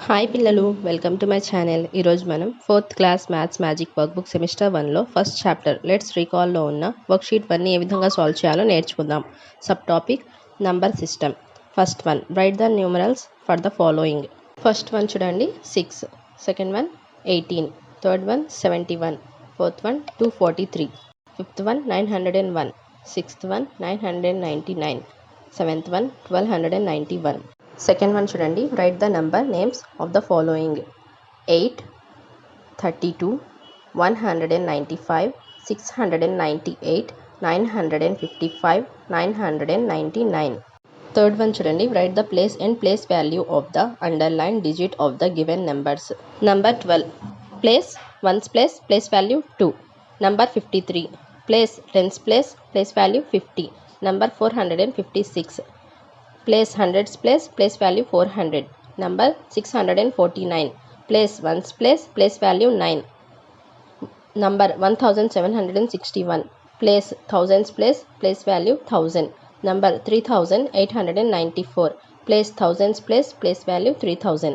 Hi పిల్లలు, welcome to my channel. ఈరోజు మనం 4th class maths magic workbook semester 1లో ఫస్ట్ చాప్టర్ లెట్స్ రీకాల్లో ఉన్న వర్క్షీట్ 1ని ఏ విధంగా సాల్వ్ చేయాలో నేర్చుకుందాం. Sub topic number system. First one, right the numerals for the following. First one చూడండి 6, second one 18, third one 71, fourth one 243, fifth one 901, sixth one 999, seventh one 1291. Second one చూడండి, write the number names of the following: 8, 32, 195, 698, 955, 999. Third one చూడండి, write the place and place value of the underlined digit of the given numbers. Number 12, place ones place, place value 2. Number 53, place tens place, place value 50. Number 456, place hundreds place, place value 400. Number 649, place ones place, place value 9. Number 1761, place thousands place, place value 1000. Number 3894, place thousands place, place value 3000.